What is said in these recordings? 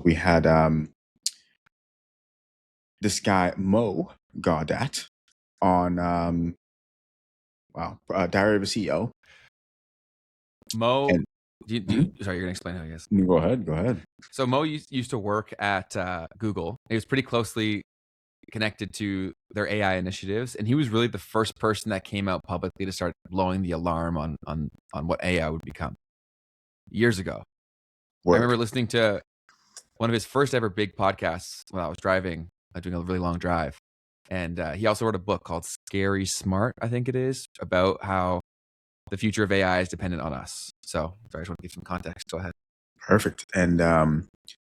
we had this guy Mo Gawdat on Diary of a CEO. Mo, And sorry, you're gonna explain it, I guess. Go ahead. So Mo used to work at Google. He was pretty closely connected to their AI initiatives, and he was really the first person that came out publicly to start blowing the alarm on what AI would become years ago. Word. I remember listening to one of his first ever big podcasts when I was driving, doing a really long drive. And he also wrote a book called Scary Smart, I think it is, about how the future of AI is dependent on us. So I just want to give some context. Go ahead. Perfect. And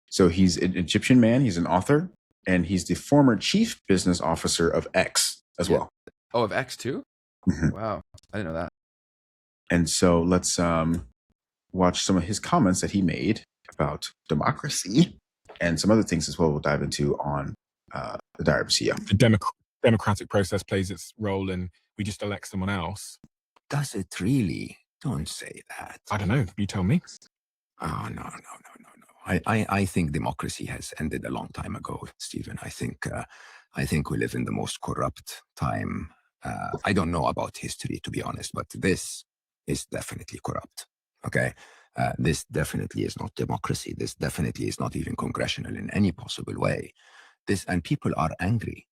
so he's an Egyptian man. He's an author, and he's the former chief business officer of X as well. Oh, of X too? Wow, I didn't know that. And so let's watch some of his comments that he made about democracy and some other things as well. We'll dive into on the Diary of a CEO. The democratic process plays its role, and we just elect someone else. Does it really? Don't say that. I don't know. You tell me. Oh, no. I think democracy has ended a long time ago, Stephen. I think we live in the most corrupt time. I don't know about history, to be honest, but this is definitely corrupt. Okay? This definitely is not democracy. This definitely is not even congressional in any possible way. And people are angry.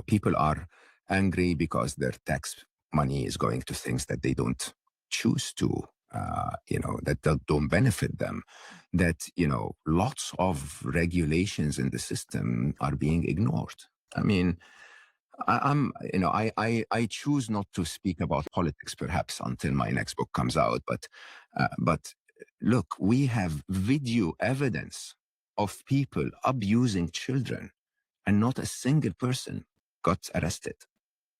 People are angry because their tax money is going to things that they don't choose to, that don't benefit them, that, lots of regulations in the system are being ignored. I mean, I choose not to speak about politics perhaps until my next book comes out, but look, we have video evidence of people abusing children, and not a single person got arrested.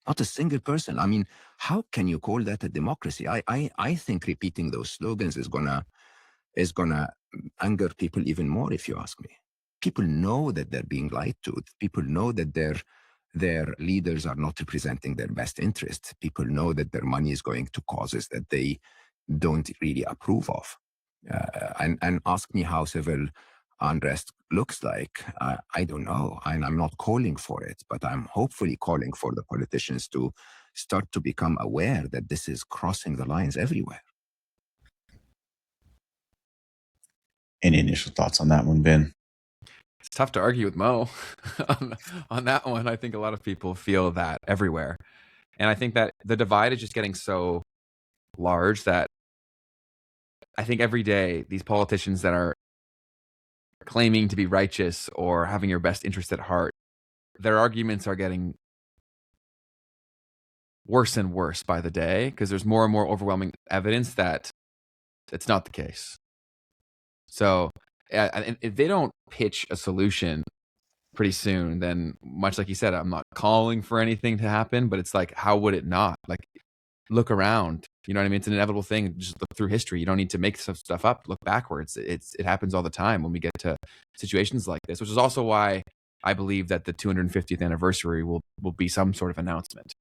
Not a single person. I mean, how can you call that a democracy? I think repeating those slogans is gonna anger people even more, if you ask me. People know that they're being lied to. People know that their leaders are not representing their best interests. People know that their money is going to causes that they don't really approve of. And ask me how civil unrest looks like. I don't know, and I'm not calling for it, but I'm hopefully calling for the politicians to start to become aware that this is crossing the lines everywhere. Any initial thoughts on that one, Ben? It's tough to argue with Mo on that one. I think a lot of people feel that everywhere. And I think that the divide is just getting so large that I think every day these politicians that are claiming to be righteous or having your best interest at heart, their arguments are getting worse and worse by the day because there's more and more overwhelming evidence that it's not the case. So if they don't pitch a solution pretty soon, then much like you said, I'm not calling for anything to happen, but it's like, how would it not? Like, look around. You know what I mean? It's an inevitable thing. Just look through history. You don't need to make some stuff up. Look backwards. It happens all the time when we get to situations like this, which is also why I believe that the 250th anniversary will be some sort of announcement,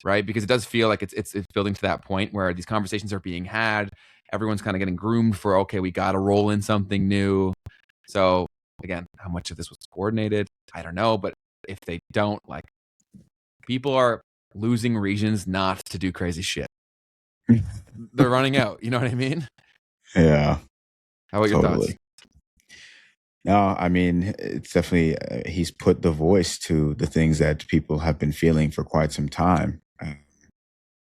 right? Because it does feel like it's building to that point where these conversations are being had. Everyone's kind of getting groomed for, okay, we got to roll in something new. So again, how much of this was coordinated? I don't know. But if they don't, like, people are losing reasons not to do crazy shit. They're running out. You know what I mean? Yeah. How about your thoughts? No, I mean, it's definitely, he's put the voice to the things that people have been feeling for quite some time.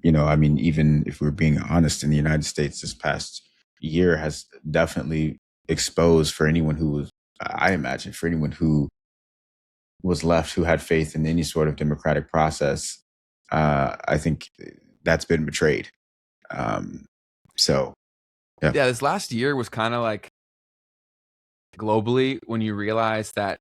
I mean, even if we're being honest, in the United States, this past year has definitely exposed for anyone who was, I imagine, for anyone who was left, who had faith in any sort of democratic process, I think that's been betrayed. So, yeah. Yeah, this last year was kind of like globally when you realize that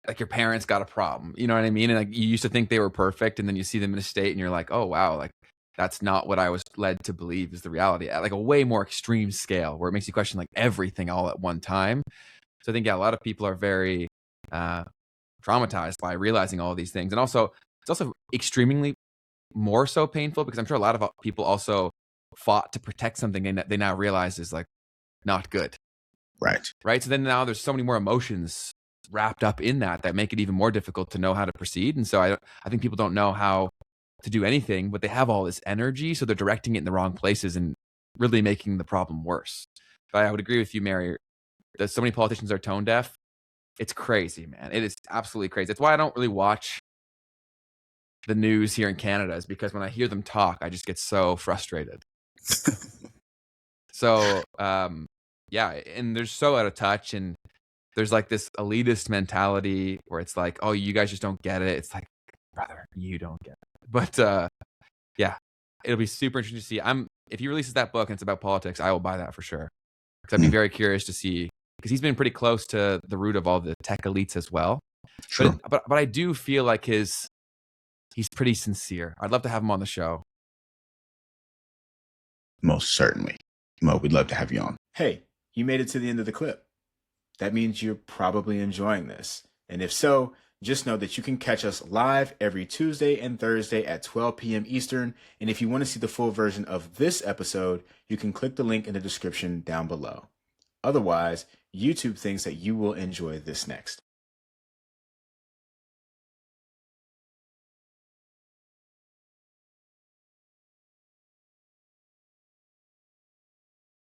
like your parents got a problem, you know what I mean? And like you used to think they were perfect, and then you see them in a state and you're like, oh wow, like that's not what I was led to believe is the reality at like a way more extreme scale where it makes you question like everything all at one time. So I think, yeah, a lot of people are very traumatized by realizing all of these things. And also, it's also extremely more so painful because I'm sure a lot of people also fought to protect something they now realize is like not good. Right. Right. So then now there's so many more emotions wrapped up in that make it even more difficult to know how to proceed. And so I think people don't know how to do anything, but they have all this energy. So they're directing it in the wrong places and really making the problem worse. But I would agree with you, Mary, that so many politicians are tone deaf. It's crazy, man. It is absolutely crazy. That's why I don't really watch the news here in Canada, is because when I hear them talk, I just get so frustrated. So, yeah, and they're so out of touch, and there's like this elitist mentality where it's like, oh, you guys just don't get it. It's like, brother, you don't get it. But yeah, it'll be super interesting to see. If he releases that book and it's about politics, I will buy that for sure. Because I'd be very curious to see, because he's been pretty close to the root of all the tech elites as well. Sure. But I do feel like he's pretty sincere. I'd love to have him on the show. Most certainly. Mo, we'd love to have you on. Hey, you made it to the end of the clip. That means you're probably enjoying this. And if so, just know that you can catch us live every Tuesday and Thursday at 12 p.m. Eastern. And if you want to see the full version of this episode, you can click the link in the description down below. Otherwise, YouTube thinks that you will enjoy this next.